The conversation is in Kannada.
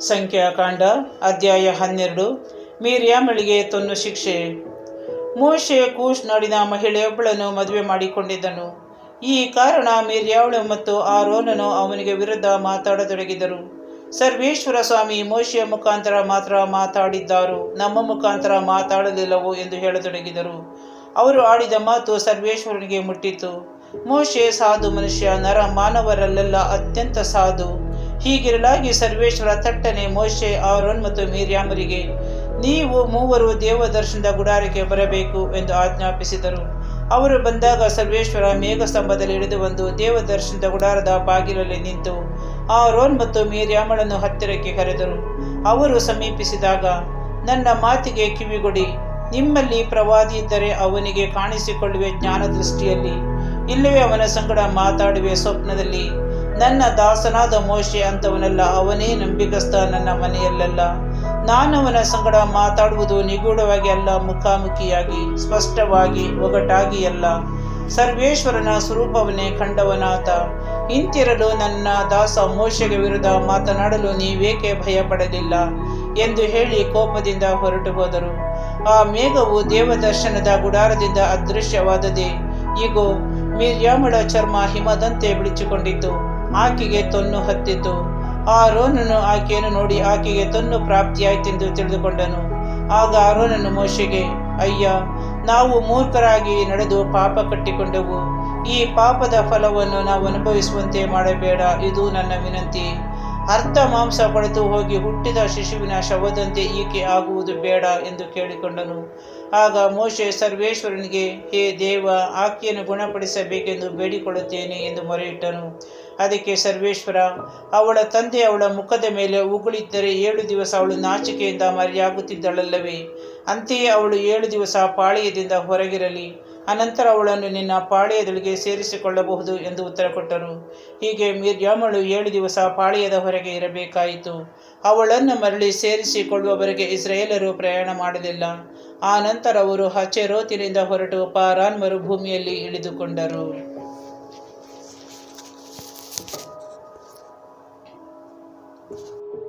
ಸಂಖ್ಯಾಕಾಂಡ ಅಧ್ಯಾಯ 12. ಮಿರ್ಯಾಮಳಿಗೆ ತೊನ್ನು ಶಿಕ್ಷೆ. ಮೋಶೆ ಕೂಶ್ ನಾಡಿನ ಮಹಿಳೆಯೊಬ್ಬಳನ್ನು ಮದುವೆ ಮಾಡಿಕೊಂಡಿದ್ದನು. ಈ ಕಾರಣ ಮಿರ್ಯಾಳು ಮತ್ತು ಆರೋನನು ಅವನಿಗೆ ವಿರುದ್ಧ ಮಾತಾಡತೊಡಗಿದರು. ಸರ್ವೇಶ್ವರ ಸ್ವಾಮಿ ಮೋಶೆಯ ಮುಖಾಂತರ ಮಾತ್ರ ಮಾತಾಡಿದ್ದಾರೋ, ನಮ್ಮ ಮುಖಾಂತರ ಮಾತಾಡಲಿಲ್ಲವೋ ಎಂದು ಹೇಳತೊಡಗಿದರು. ಅವರು ಆಡಿದ ಮಾತು ಸರ್ವೇಶ್ವರನಿಗೆ ಮುಟ್ಟಿತು. ಮೋಶೆ ಸಾಧು ಮನುಷ್ಯ, ನರ ಮಾನವರಲ್ಲೆಲ್ಲ ಅತ್ಯಂತ ಸಾಧು. ಹೀಗಿರಲಾಗಿ ಸರ್ವೇಶ್ವರ ತಟ್ಟನೆ ಮೋಶೆ, ಆರೋನ್ ಮತ್ತು ಮಿರ್ಯಾಮರಿಗೆ, ನೀವು ಮೂವರು ದೇವದರ್ಶನದ ಗುಡಾರಕ್ಕೆ ಬರಬೇಕು ಎಂದು ಆಜ್ಞಾಪಿಸಿದರು. ಅವರು ಬಂದಾಗ ಸರ್ವೇಶ್ವರ ಮೇಘಸ್ತಂಭದಲ್ಲಿ ಇಳಿದು ಬಂದು ದೇವದರ್ಶನದ ಗುಡಾರದ ಬಾಗಿಲಲ್ಲಿ ನಿಂತು ಆರೋನ್ ಮತ್ತು ಮಿರ್ಯಾಮಳನ್ನು ಹತ್ತಿರಕ್ಕೆ ಕರೆದರು. ಅವರು ಸಮೀಪಿಸಿದಾಗ, ನನ್ನ ಮಾತಿಗೆ ಕಿವಿಗೊಡಿ, ನಿಮ್ಮಲ್ಲಿ ಪ್ರವಾದಿ ಇದ್ದರೆ ಅವನಿಗೆ ಕಾಣಿಸಿಕೊಳ್ಳುವೆ ಜ್ಞಾನ ದೃಷ್ಟಿಯಲ್ಲಿ, ಇಲ್ಲವೇ ಅವನ ಸಂಗಡ ಮಾತಾಡುವೆ ಸ್ವಪ್ನದಲ್ಲಿ. ನನ್ನ ದಾಸನಾದ ಮೋಶೆ ಅಂತವನಲ್ಲ, ಅವನೇ ನಂಬಿಗಸ್ತ ನನ್ನ ಮನೆಯಲ್ಲೆಲ್ಲ. ನಾನವನ ಸಂಗಡ ಮಾತಾಡುವುದು ನಿಗೂಢವಾಗಿ ಅಲ್ಲ, ಮುಖಾಮುಖಿಯಾಗಿ, ಸ್ಪಷ್ಟವಾಗಿ, ಒಗಟಾಗಿ ಅಲ್ಲ. ಸರ್ವೇಶ್ವರನ ಸ್ವರೂಪವನ್ನೇ ಕಂಡವನಾತ. ಇಂತಿರಲು ನನ್ನ ದಾಸ ಮೋಶೆಗೆ ವಿರುದ್ಧ ಮಾತನಾಡಲು ನೀವೇಕೆ ಭಯಪಡಲಿಲ್ಲ ಎಂದು ಹೇಳಿ ಕೋಪದಿಂದ ಹೊರಟು ಹೋದರು. ಆ ಮೇಘವು ದೇವದರ್ಶನದ ಗುಡಾರದಿಂದ ಅದೃಶ್ಯವಾದದೇ. ಇಗೋ, ಮಿರ್ಯಾಮಳ ಚರ್ಮ ಹಿಮದಂತೆ ಬಿಳಿಚಿಕೊಂಡಿತು, ಆಕೆಗೆ ತೊನ್ನು ಹತ್ತಿತು. ಆರೋನನು ಆಕೆಯನ್ನು ನೋಡಿ ಆಕೆಗೆ ತೊನ್ನು ಪ್ರಾಪ್ತಿಯಾಯಿತೆಂದು ತಿಳಿದುಕೊಂಡನು. ಆಗ ಆರೋನನು ಮೋಶೆಗೆ, ಅಯ್ಯ, ನಾವು ಮೂರ್ಖರಾಗಿ ನಡೆದು ಪಾಪ ಕಟ್ಟಿಕೊಂಡೆವು. ಈ ಪಾಪದ ಫಲವನ್ನು ನಾವು ಅನುಭವಿಸುವಂತೆ ಮಾಡಬೇಡ, ಇದು ನನ್ನ ವಿನಂತಿ. ಅರ್ಧ ಮಾಂಸ ಕೊಳೆತು ಹೋಗಿ ಹುಟ್ಟಿದ ಶಿಶುವಿನ ಶವದಂತೆ ಈಕೆ ಆಗುವುದು ಬೇಡ ಎಂದು ಕೇಳಿಕೊಂಡನು. ಆಗ ಮೋಶೆ ಸರ್ವೇಶ್ವರನಿಗೆ, ಹೇ ದೇವ, ಆಕೆಯನ್ನು ಗುಣಪಡಿಸಬೇಕೆಂದು ಬೇಡಿಕೊಳ್ಳುತ್ತೇನೆ ಎಂದು ಮೊರೆಯಿಟ್ಟನು. ಅದಕ್ಕೆ ಸರ್ವೇಶ್ವರ, ಅವಳ ತಂದೆ ಅವಳ ಮುಖದ ಮೇಲೆ ಉಗುಳಿದ್ದರೆ 7 ದಿವಸ ಅವಳು ನಾಚಿಕೆಯಿಂದ ಮರೆಯಾಗುತ್ತಿದ್ದಳಲ್ಲವೇ? ಅಂತೆಯೇ ಅವಳು 7 ದಿವಸ ಪಾಳೆಯದಿಂದ ಹೊರಗಿರಲಿ, ಅನಂತರ ಅವಳನ್ನು ನಿನ್ನ ಪಾಳೆಯದೊಳಗೆ ಸೇರಿಸಿಕೊಳ್ಳಬಹುದು ಎಂದು ಉತ್ತರ ಕೊಟ್ಟರು. ಹೀಗೆ ಮಿರ್ಯಾಮಳು 7 ದಿವಸ ಪಾಳೆಯದ ಹೊರಗೆ ಇರಬೇಕಾಯಿತು. ಅವಳನ್ನು ಮರಳಿ ಸೇರಿಸಿಕೊಳ್ಳುವವರೆಗೆ ಇಸ್ರಾಯೇಲರು ಪ್ರಯಾಣ ಮಾಡಲಿಲ್ಲ. ಆ ನಂತರ ಅವರು ಹಚೇರೋತಿನಿಂದ ಹೊರಟು ಪಾರಾನ್ ಮರುಭೂಮಿಯಲ್ಲಿ ಇಳಿದುಕೊಂಡರು.